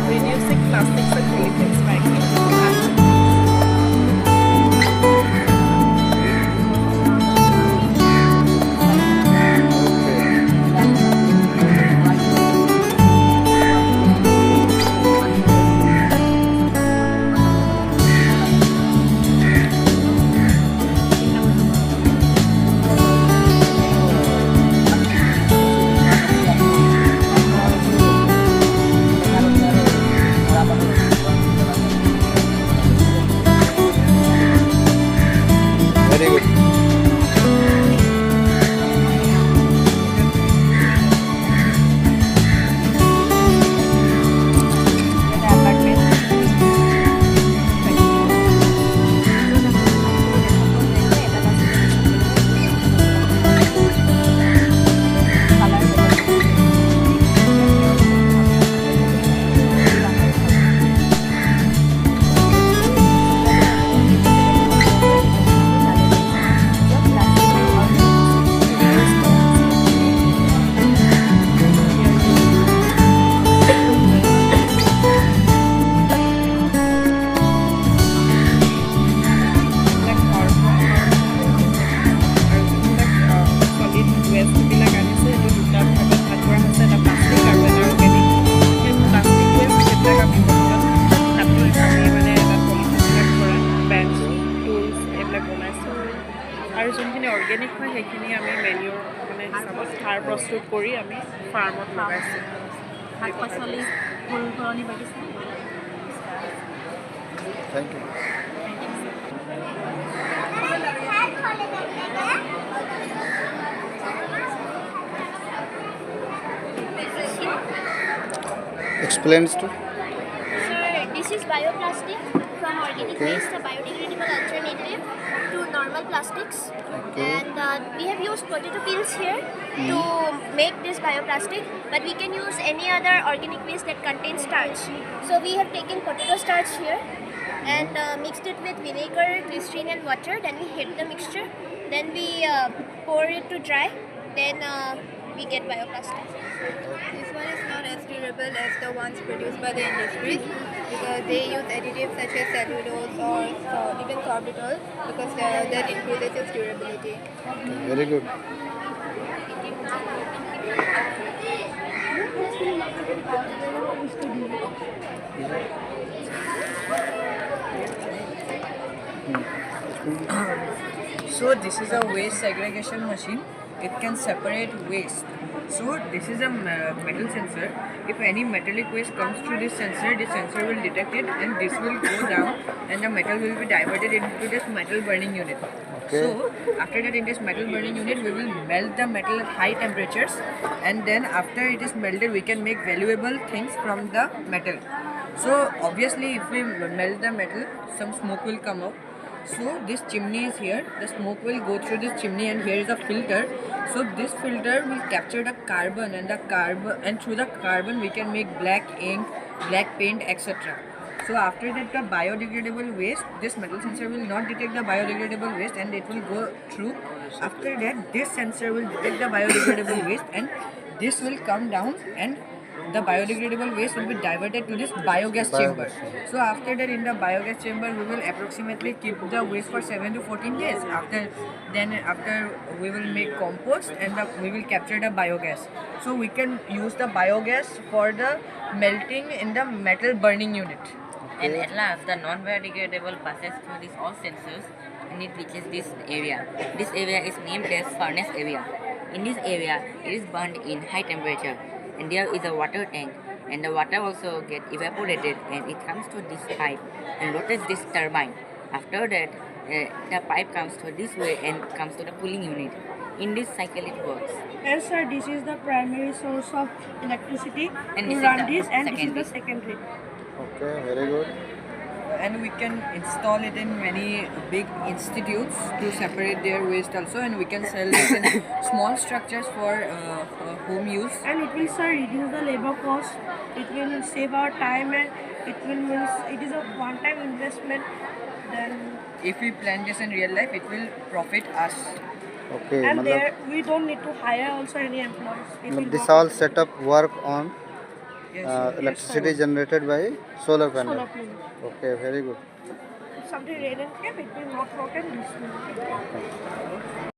Reducing plastics and pollutants by Very good. আৰু যোনখিনি organic হয় সেইখিনি আমি মেনিউৰ মানে হিচাপত সাৰ প্ৰস্তুত কৰি আমি ফাৰ্মত লগাইছোঁ। শাক পাচলি ফুল ফুলনি বাগিচা। Thank you. Explains to. Sir, this is bioplastic from organic Okay. waste, a biodegradable alternative to normal plastics. Okay. And we have used potato peels here to make this bioplastic, but we can use any other organic waste that contains starch. So we have taken potato starch here and mixed it with vinegar, glycerin and water. Then we heat the mixture. Then we pour it to dry. Then we get bioplastic. This one is not as durable as the ones produced by the industries because they use additives such as cellulose or even sorbitol because that increases its durability. Very good. So this is a waste segregation machine. It can separate waste. So this is a metal sensor. If any metallic waste comes through this sensor will detect it and this will go down and the metal will be diverted into this metal burning unit. Okay. So after that in this metal burning unit we will melt the metal at high temperatures and then after it is melted we can make valuable things from the metal. So obviously if we melt the metal some smoke will come out. So this chimney is here, the smoke will go through this chimney and here is a filter. So this filter will capture the carbon and through the carbon we can make black ink, black paint, etc. So after that the biodegradable waste, this metal sensor will not detect the biodegradable waste and it will go through. After that this sensor will detect the biodegradable waste and this will come down and the biodegradable waste will be diverted to this biogas chamber. So after that in the biogas chamber we will approximately keep the waste for 7 to 14 days. After we will make compost and we will capture the biogas. So we can use the biogas for the melting in the metal burning unit. And at last, the non-biodegradable passes through these all sensors and it reaches this area. This area is named as furnace area. In this area, it is burned in high temperature, and there is a water tank, and the water also get evaporated, and it comes to this pipe and rotates this turbine. After that, the pipe comes to this way and comes to the cooling unit. In this cycle, it works. And sir, this is the primary source of electricity And to this is run the this, and this is secondary. the secondary. Okay, very good. And we can install it in many big institutes to separate their waste also, and we can sell it in small structures for home use. And it will, sir, reduce the labor cost. It will save our time, and it is a one-time investment. Then If we plan this in real life, it will profit us. Okay, and मतलब there we don't need to hire also any employees. It will this work all with setup work on Yes. electricity generated by solar panel. solar panel. Okay, very good. If something rain and came, it will not work, and this will.